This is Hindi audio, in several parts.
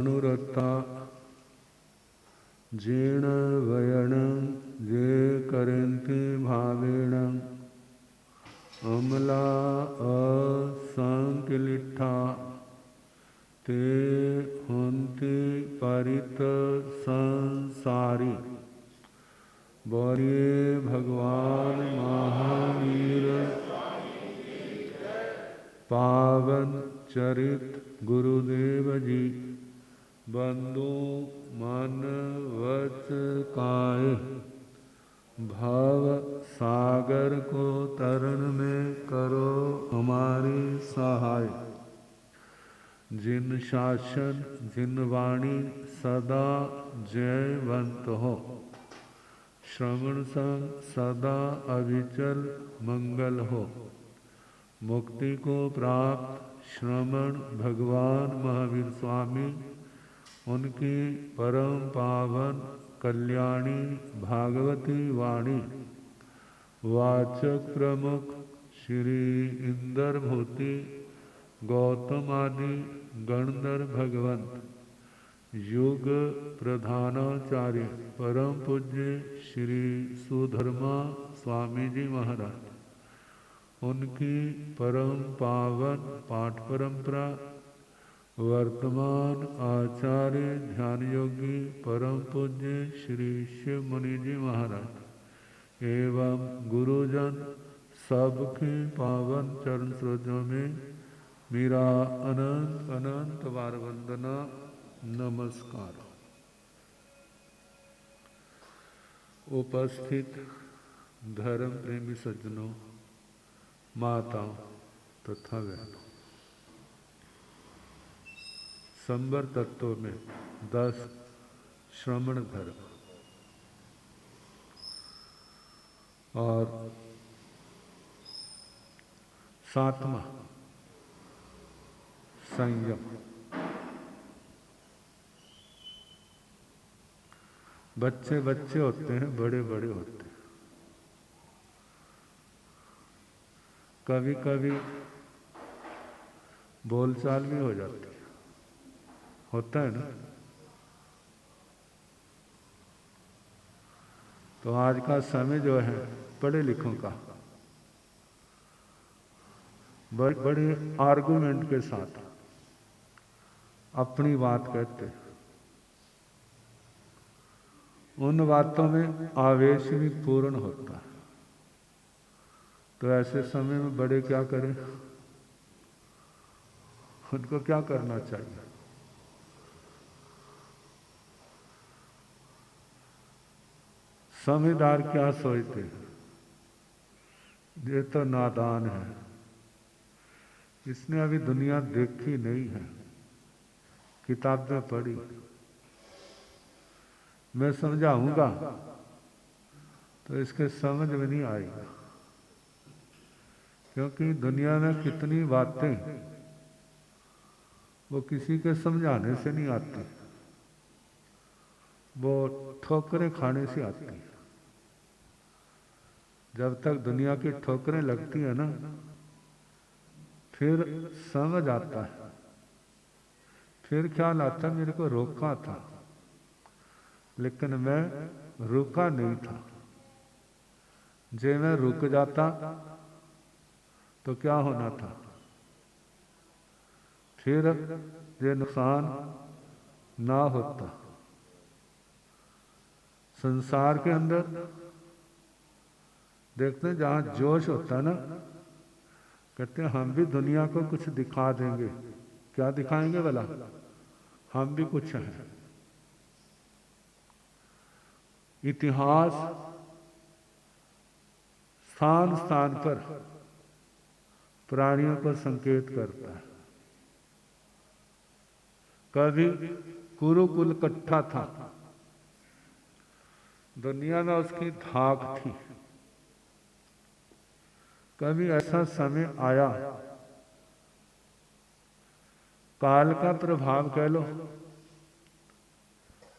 अनुरता जीर्ण वयण जे करन्ति भावेण अमला असंकिलिठा ते हन्ति परित संसारी। बोलिए भगवान महावीर पावन चरित गुरुदेव जी। बंधु मन वच काय भव सागर को तरण में करो हमारी सहाय। जिन शासन जिन वाणी सदा जयवंत हो, श्रवण संग सदा अविचल मंगल हो। मुक्ति को प्राप्त श्रमण भगवान महावीर स्वामी, उनकी परम पावन कल्याणी भागवती वाणी वाचक प्रमुख श्री इंद्रभूति गौतम आदि गणधर भगवंत, युग प्रधानाचार्य परम पूज्य श्री सुधर्मा स्वामी जी महाराज, उनकी परम पावन पाठ परंपरा वर्तमान आचार्य ध्यान योगी परम पूज्य श्री शिव मुनि जी महाराज एवं गुरुजन सबके पावन चरण सरोजों में मेरा अनंत अनंत बार वंदना नमस्कार। उपस्थित धर्म प्रेमी सज्जनों, माताओं तथा बहनों, संबर तत्व में 10 श्रमण धर्म और 7वां संयम। बच्चे बच्चे होते हैं, बड़े बड़े होते हैं। कभी कभी बोलचाल भी हो जाती है, होता है ना। तो आज का समय जो है पढ़े लिखों का बड़े आर्गुमेंट के साथ अपनी बात कहते हैं। उन बातों में आवेश भी पूर्ण होता है। तो ऐसे समय में बड़े क्या करें, उनको क्या करना चाहिए? समझदार क्या सोचते हैं, ये तो नादान है, इसने अभी दुनिया देखी नहीं है, किताबें पढ़ी, मैं समझाऊंगा तो इसके समझ में नहीं आएगा। क्योंकि दुनिया में कितनी बातें वो किसी के समझाने से नहीं आती, वो ठोकरें खाने से आती है। जब तक दुनिया की ठोकरें लगती है ना, फिर समझ आता है, फिर ख्याल आता है मेरे को रोका था, लेकिन मैं रुका नहीं था। जे मैं रुक जाता तो क्या होना था, फिर ये नुकसान ना होता। संसार के अंदर देखते हैं जहां जोश होता है ना, कहते हैं हम भी दुनिया को कुछ दिखा देंगे। क्या दिखाएंगे भला? हम भी कुछ हैं। इतिहास स्थान स्थान पर प्राणियों को संकेत करता है। कभी कुरुकुल इकट्ठा था, दुनिया में उसकी धाक थी। कभी ऐसा समय आया, काल का प्रभाव कह लो,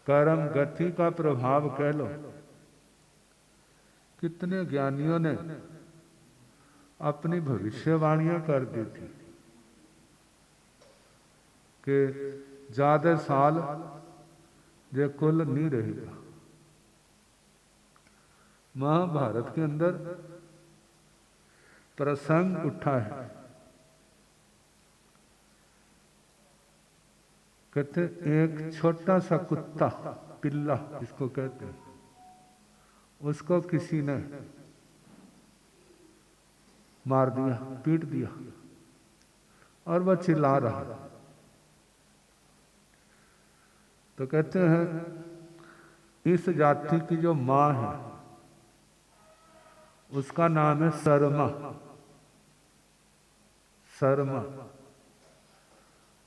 कर्म गति का प्रभाव कह लो, कितने ज्ञानियों ने अपनी भविष्यवाणियां कर दी थी कि ज्यादा साल जे कुल नहीं रहेगा। महाभारत के अंदर प्रसंग उठा है, कहते एक छोटा सा कुत्ता, पिल्ला इसको कहते हैं, उसको किसी ने मार दिया, पीट दिया और वह चिल्ला रहा। तो कहते हैं इस जाति की जो माँ है उसका नाम है शर्मा, शर्मा,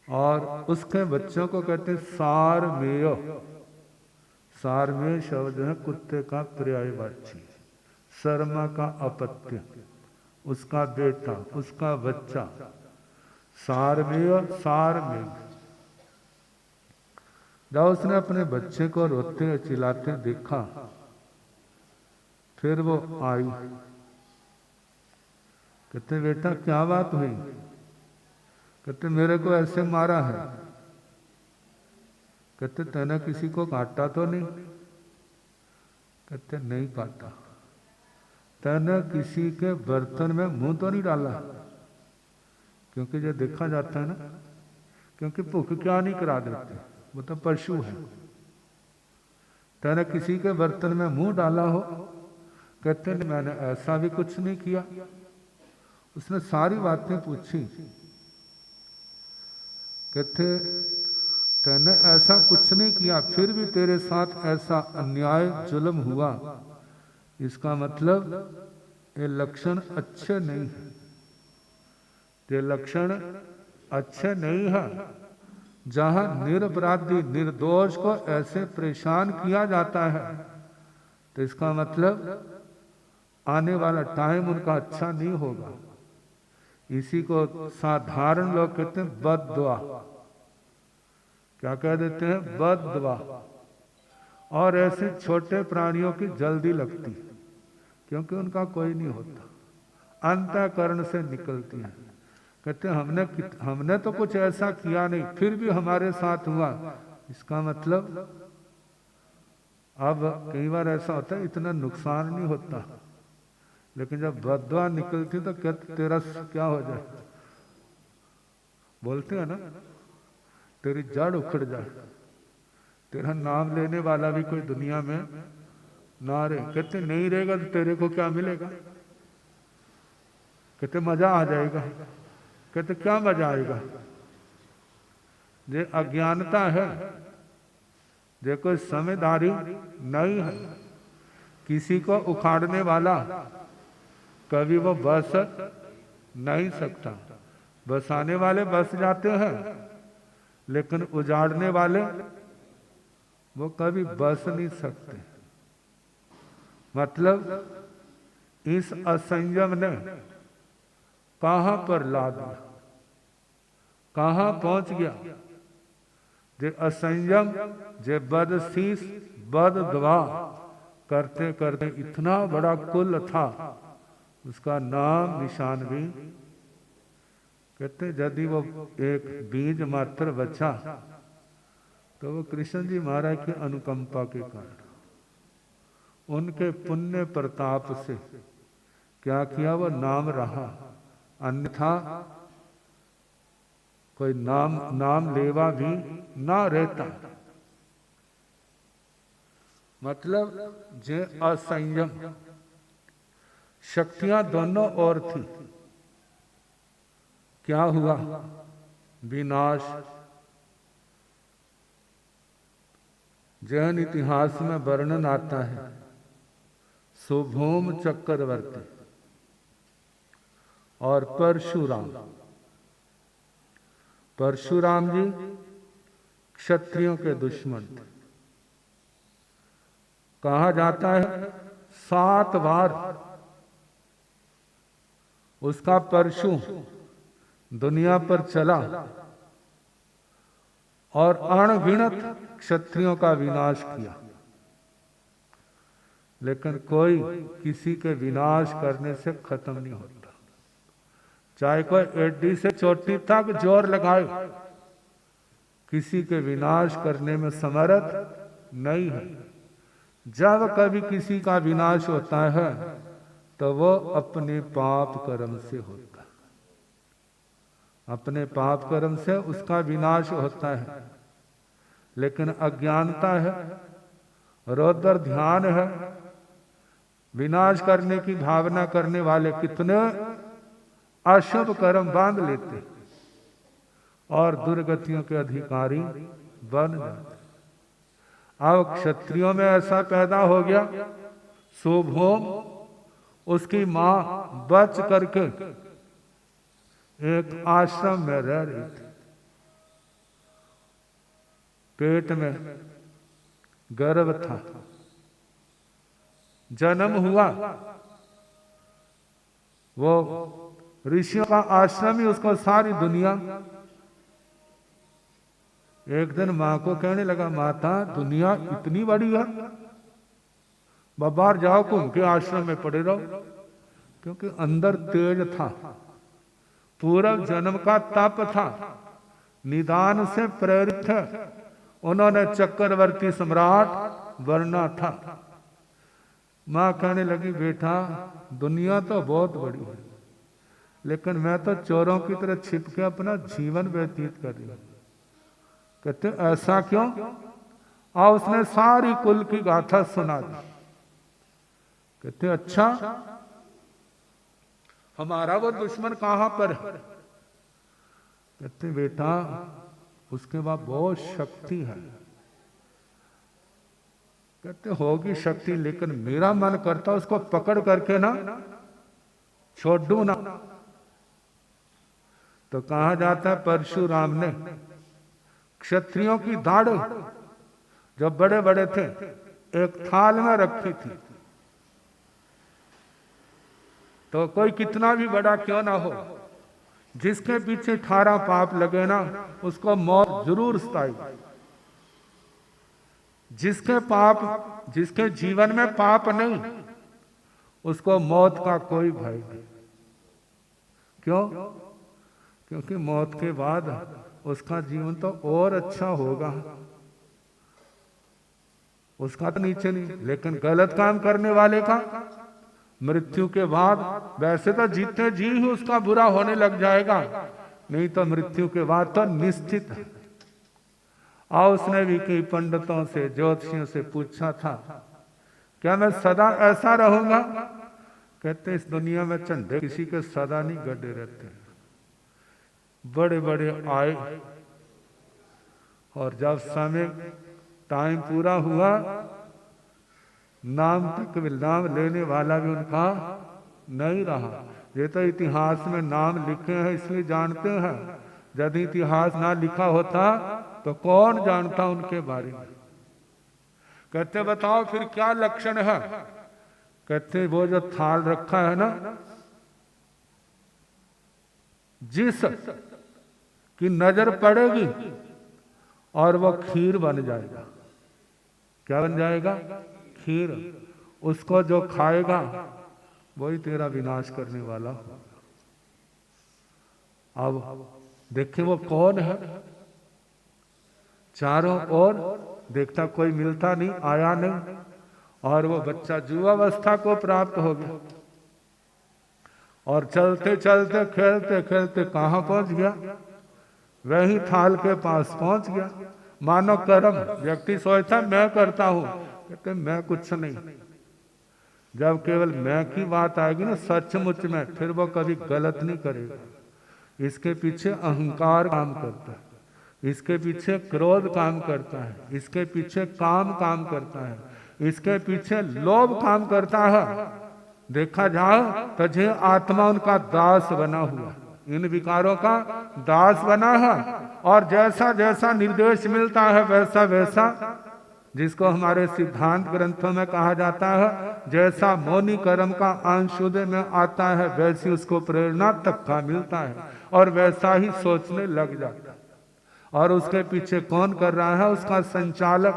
और उसके बच्चों को कहते हैं सारमेय। सारमेय शब्द है कुत्ते का पर्यायवाची। शर्मा का अपत्य, उसका बेटा, उसका बच्चा, सारमेय, सारमेय। जब उसने अपने बच्चे को रोते चिल्लाते देखा, फिर वो आई, कहते बेटा क्या बात हुई? कहते मेरे को ऐसे मारा है। कहते तने किसी को काटा तो नहीं? कहते नहीं काटा। तने किसी के बर्तन में मुंह तो नहीं डाला? क्योंकि जो देखा जाता है ना, क्योंकि भूख क्या नहीं करा देते, वो तो पशु है। तने किसी के बर्तन में मुंह डाला हो? कहते नहीं मैंने ऐसा भी कुछ नहीं किया। उसने सारी बातें पूछी। कहते तैने ऐसा कुछ नहीं किया, फिर भी तेरे साथ ऐसा अन्याय जुल्म हुआ, इसका मतलब ये लक्षण अच्छे नहीं है, ये लक्षण अच्छे नहीं है। जहां निरपराधी निर्दोष को ऐसे परेशान किया जाता है तो इसका मतलब आने वाला टाइम उनका अच्छा नहीं होगा। इसी को साधारण लोग कहते हैं बद्दुआ। क्या कह देते हैं? बद्दुआ। और ऐसे छोटे प्राणियों की जल्दी लगती, क्योंकि उनका कोई नहीं होता, अंतःकरण से निकलती है। कहते हैं हमने तो कुछ ऐसा किया नहीं, फिर भी हमारे साथ हुआ, इसका मतलब अब कई बार ऐसा होता है इतना नुकसान नहीं होता, लेकिन जब बद्दुआ निकलती तो कहते तेरा क्या हो जाए, बोलते हैं ना, तेरी जड़ उखड़ जाए, तेरा नाम लेने वाला भी कोई दुनिया में ना रहे। कहते नहीं रहेगा तो तेरे को क्या मिलेगा? कहते मजा आ जाएगा। कहते क्या मजा आएगा? ये अज्ञानता है, ये कोई समझदारी नहीं है। किसी को उखाड़ने वाला कभी वो बस नहीं सकता। बसाने वाले बस जाते हैं, लेकिन उजाड़ने वाले वो कभी बस नहीं सकते। मतलब इस असंयम ने कहां पर ला दिया, कहां पहुंच गया। जे असंयम, जे बदसीस, बददुआ करते करते इतना बड़ा कुल था, उसका नाम निशान भी। कहते यदि वो एक बीज मात्र बचा तो वो कृष्ण जी महाराज की अनुकंपा के कारण, उनके पुण्य प्रताप से क्या किया, वो नाम रहा। अन्यथा कोई नाम लेवा भी ना रहता। मतलब जे असंयम, शक्तियां दोनों ओर थी, क्या हुआ? विनाश। जैन इतिहास में वर्णन आता है, सुभौम चक्रवर्ती और परशुराम। परशुराम जी क्षत्रियों के दुश्मन थे। कहा जाता है 7 बार उसका परशु दुनिया पर चला और अनगिनत क्षत्रियों का विनाश किया, लेकिन कोई किसी के विनाश करने से खत्म नहीं होता। चाहे कोई एडी से चोटी तक जोर लगाए, किसी के विनाश करने में समर्थ नहीं है। जब कभी किसी का विनाश होता है तो वो अपने पाप कर्म से होता है, अपने पाप कर्म से उसका विनाश होता है। लेकिन अज्ञानता है, रौद्र ध्यान है, विनाश करने की भावना करने वाले कितने अशुभ कर्म बांध लेते और दुर्गतियों के अधिकारी बन जाते। अब क्षत्रियों में ऐसा पैदा हो गया, शुभोम उसकी मां बच करके एक आश्रम में रह रही थी, पेट में गर्भ था, जन्म हुआ, वो ऋषियों का आश्रम ही उसको सारी दुनिया। एक दिन मां को कहने लगा, माता दुनिया इतनी बड़ी है, बाहर जाओ घूम के आश्रम में पड़े रहो। क्योंकि अंदर तेज था, पूर्व जन्म का तप था, निदान से प्रेरित है, उन्होंने चक्रवर्ती सम्राट बनना था। मां कहने लगी, बेटा दुनिया तो बहुत बड़ी है, लेकिन मैं तो चोरों की तरह छिप के अपना जीवन व्यतीत कर रही हूं। कहते ऐसा क्यों? और उसने सारी कुल की गाथा सुना दी। कहते अच्छा, हमारा वो दुश्मन कहां पर है? कहते बेटा उसके बाद बहुत शक्ति है। कहते होगी शक्ति, लेकिन मेरा मन करता उसको पकड़ करके ना छोड़ दूं ना। तो कहा जाता है परशुराम ने क्षत्रियों की दाढ़ जो बड़े बड़े थे एक थाल में रखी थी, तो कोई कितना भी बड़ा क्यों ना हो, जिसके पीछे 18 पाप लगे ना उसको मौत जरूर सताई। जिसके जीवन में पाप नहीं उसको मौत का कोई भय नहीं। क्यों? क्योंकि मौत के बाद उसका जीवन तो और अच्छा होगा, उसका तो नीचे नहीं। लेकिन गलत काम करने वाले का मृत्यु के बाद वैसे तो जीते जी ही उसका बुरा होने लग जाएगा, नहीं तो मृत्यु के बाद तो निश्चित है। और उसने भी कई पंडितों से ज्योतिषियों से पूछा था, क्या मैं सदा ऐसा रहूंगा? कहते इस दुनिया में झंडे किसी के सदा नहीं गड़े रहते, बड़े बड़े आए और जब समय टाइम पूरा हुआ नाम तक नाम लेने वाला भी उनका नहीं रहा। ये तो इतिहास में नाम लिखे हैं इसलिए जानते हैं, यदि इतिहास ना लिखा होता तो कौन जानता उनके बारे में। कहते बताओ फिर क्या लक्षण है? कहते वो जो थाल रखा है ना, जिस की नजर पड़ेगी और वो खीर बन जाएगा। क्या बन जाएगा? खीर। उसको जो खाएगा वही तेरा विनाश करने वाला। अब देखिए वो कौन है? चारों ओर देखता कोई मिलता नहीं, आया नहीं, और वो बच्चा युवावस्था को प्राप्त हो गया और चलते चलते खेलते खेलते कहां पहुंच गया? वही थाल के पास पहुंच गया। मानव कर्म व्यक्ति सोचता मैं करता हूं, कहते मैं कुछ नहीं। जब केवल मैं की बात आएगी ना सचमुच में, फिर वो कभी गलत नहीं करेगा। इसके पीछे अहंकार काम करता है, इसके पीछे क्रोध काम करता है, इसके पीछे काम करता है, इसके पीछे लोभ काम करता है। देखा जाए तो जे आत्मा उनका दास बना हुआ, इन विकारों का दास बना है, और जैसा जैसा निर्देश मिलता है वैसा वैसा, जिसको हमारे सिद्धांत ग्रंथों में कहा जाता है, जैसा मौनी कर्म का अंश उदय में आता है वैसी उसको प्रेरणा तक का मिलता है और वैसा ही सोचने लग जाता है। और उसके पीछे कौन कर रहा है? उसका संचालक।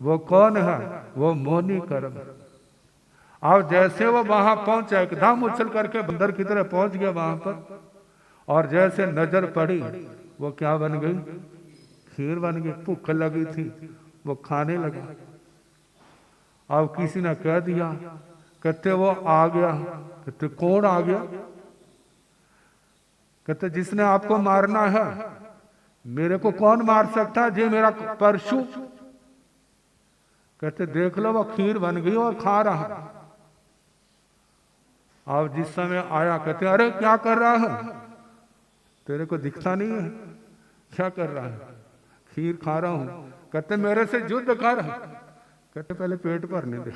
वो कौन है? वो मौनी कर्म। और जैसे वो वहां पहुंचा एकदम उछल करके बंदर की तरह पहुंच गया वहां पर, और जैसे नजर पड़ी वो क्या बन गई? खीर बन गई, भूख लगी थी वो खाने लगा। अब किसी ने कह दिया, कहते वो आ गया। कहते कौन आ गया? कहते जिसने आपको मारना है। मेरे को कौन मार सकता है जी, मेरा परशु। कहते देख लो वो खीर बन गई और खा रहा। अब जिस समय आया, कहते अरे क्या कर रहा है? तेरे को दिखता नहीं है क्या कर रहा है? खीर खा रहा हूं। कहते मेरे से युद्ध कर। कहते पहले पेट भरने दे।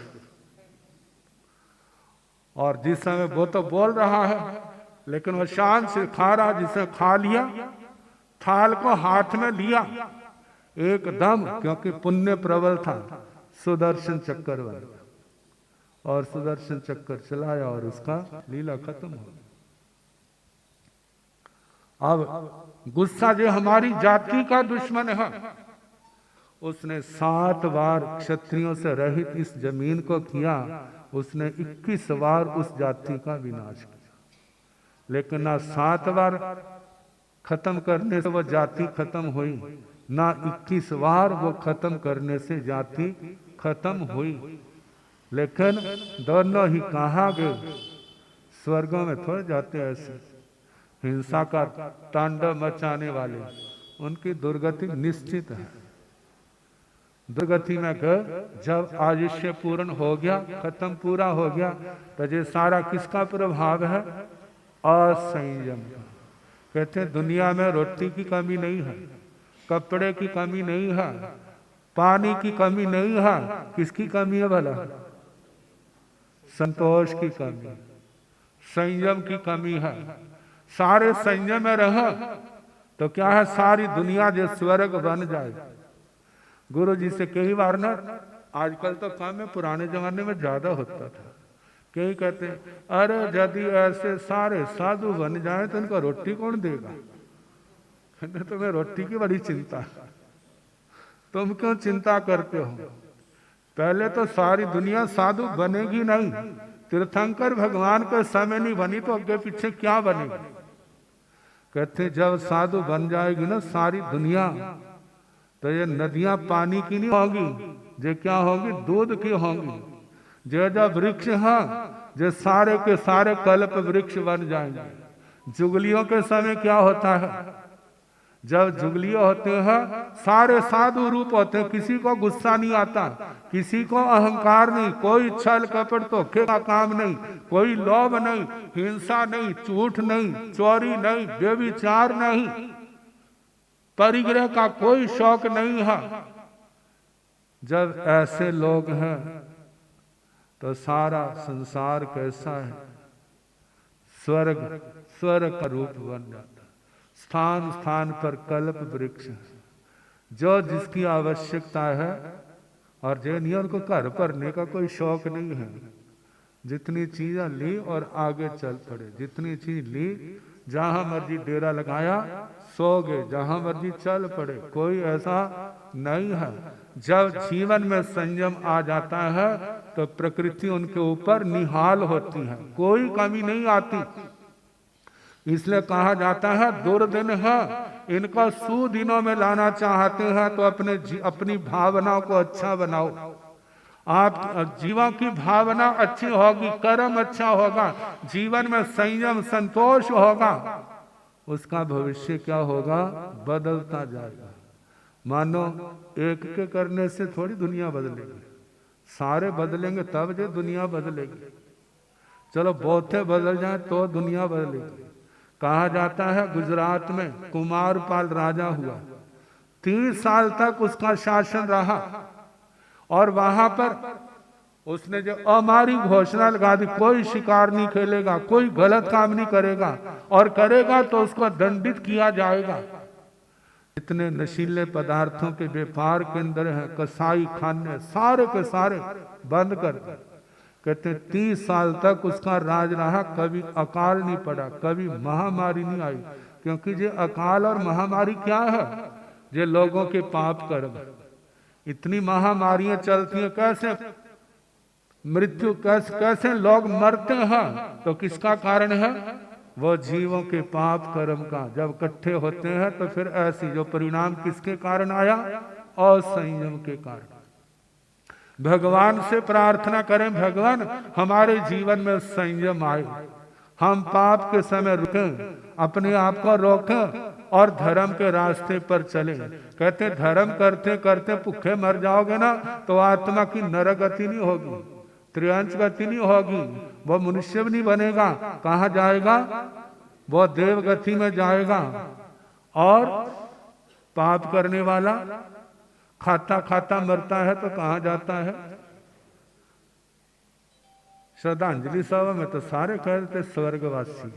और जिस समय वो तो बोल रहा है, लेकिन वो शान से खा रहा। जिसे खा लिया, थाल को हाथ में लिया एकदम, क्योंकि पुण्य प्रबल था, सुदर्शन चक्कर बन गया और सुदर्शन चक्कर चलाया और उसका लीला खत्म हो गई। अब गुस्सा जो हमारी जाति का दुश्मन है, उसने 7 बार क्षत्रियों से रहित इस जमीन को किया। उसने 21 बार उस जाति का विनाश किया, लेकिन ना 7 बार खत्म करने से वो जाति खत्म हुई, ना 21 बार वो खत्म करने से जाति खत्म हुई। लेकिन दोनों ही कहाँ गए? स्वर्गों में थोड़े जाते ऐसे हिंसा का तांडव मचाने वाले, उनकी दुर्गति निश्चित है। दुर्गति में गए जब आयुष्य पूर्ण हो गया, खत्म पूरा हो गया, तो ये सारा किसका प्रभाव है? असंयम का। कहते हैं दुनिया में रोटी की कमी नहीं है, कपड़े की कमी नहीं है, पानी की कमी नहीं है। किसकी कमी है भला? संतोष की कमी, संयम की कमी है। सारे संयम में रह तो क्या है, सारी दुनिया जो स्वर्ग बन जाए। गुरु जी से कई बार ना, आजकल तो कम है, पुराने जमाने में ज्यादा होता था। कई कहते अरे यदि ऐसे सारे साधु बन जाए तो इनको रोटी कौन देगा? तुम्हें रोटी की बड़ी चिंता, तुम क्यों चिंता करते हो? पहले तो सारी दुनिया साधु बनेगी नहीं। तीर्थंकर भगवान के समय नहीं बनी तो आगे पीछे क्या बनेगी? कहते जब साधु बन जाएगी ना सारी दुनिया, तो ये नदियां पानी की नहीं होगी, जो क्या होगी? दूध की होंगी। जो वृक्ष हैं, जो सारे के सारे कल्प वृक्ष बन जाएंगे। जुगलियों के समय क्या होता है? जब जुगलियां होते हैं, सारे साधु रूप होते हैं, किसी को गुस्सा नहीं आता, किसी को अहंकार नहीं, कोई छल कपट धोखे का काम नहीं, कोई लोभ नहीं, हिंसा नहीं, झूठ नहीं, चोरी नहीं, व्यभिचार नहीं, परिग्रह का कोई शौक नहीं है। जब ऐसे लोग हैं तो सारा संसार कैसा है? स्वर्ग, स्वर्ग का रूप बन जाता। स्थान स्थान पर कल्प वृक्ष, जो जिसकी आवश्यकता है। और जैनियों को घर भरने का कोई शौक नहीं है। जितनी चीजें ली और आगे चल पड़े, जितनी चीज ली, जहां मर्जी डेरा लगाया, सो गए, जहां मर्जी चल पड़े, कोई ऐसा नहीं है। जब जीवन में संयम आ जाता है तो प्रकृति उनके ऊपर निहाल होती है, कोई कमी नहीं आती। इसलिए कहा जाता है दुर्दिन है, इनको सुदिनों में लाना चाहते हैं तो अपनी भावनाओं को अच्छा बनाओ। आप जीवन की भावना अच्छी होगी, कर्म अच्छा होगा, जीवन में संयम संतोष होगा, उसका भविष्य क्या होगा? बदलता जाएगा। मानो एक के करने से थोड़ी दुनिया बदलेगी, सारे बदलेंगे तब जो दुनिया बदलेगी। चलो बहुते बदल जाए तो दुनिया बदलेगी। कहा जाता है गुजरात में कुमारपाल राजा हुआ, 30 साल तक उसका शासन रहा और वहां पर उसने जो अमारी घोषणा लगा दी, कोई शिकार नहीं खेलेगा, कोई गलत काम नहीं करेगा, और करेगा तो उसको दंडित किया जाएगा। इतने नशीले पदार्थों के व्यापार केंद्र हैं, कसाई खाने सारे के सारे बंद कर दिए। कहते 30 साल तक उसका राज रहा, कभी अकाल नहीं पड़ा, कभी महामारी नहीं आई। क्योंकि ये अकाल और महामारी क्या है? ये लोगों के पाप कर्म। इतनी महामारियां चलती हैं, कैसे मृत्यु, कैसे लोग मरते हैं, तो किसका कारण है? वो जीवों के पाप कर्म का जब इकट्ठे होते हैं तो फिर ऐसी जो परिणाम किसके कारण आया, असंयम के कारण। भगवान से प्रार्थना करें, भगवान हमारे जीवन में संयम आए, हम पाप के समय रुकें, अपने आप को रोकें और धर्म के रास्ते पर चले। कहते धर्म करते करते भूखे मर जाओगे ना तो आत्मा की नरक गति नहीं होगी, त्रियांश गति नहीं होगी, वो मनुष्य भी नहीं बनेगा। कहाँ जाएगा, वो देव गति में जाएगा। और पाप करने वाला खाता खाता मरता है तो कहाँ जाता है। श्रद्धांजलि सभा में तो सारे कहते स्वर्गवासी।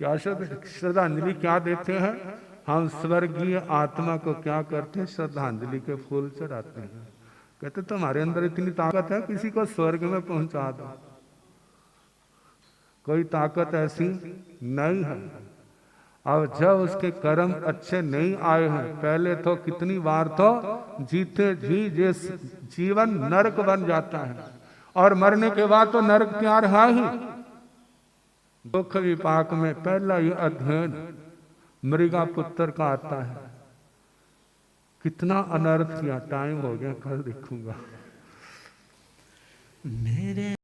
क्या श्रद्धांजलि क्या देते हैं, हम स्वर्गीय आत्मा को क्या करते हैं, श्रद्धांजलि के फूल चढ़ाते हैं। कहते तुम्हारे अंदर इतनी ताकत है किसी को स्वर्ग में पहुंचा दो, कोई ताकत ऐसी नहीं है। अब जब उसके कर्म अच्छे नहीं आए हैं, पहले तो कितनी बार तो जीते जी जिस जीवन नरक बन जाता है और मरने के बाद तो नरक क्या रहा ही। दुख विपाक में पहला ही अध्ययन मृगा पुत्र का आता है। कितना अनर्थ किया, टाइम हो गया, कल देखूंगा।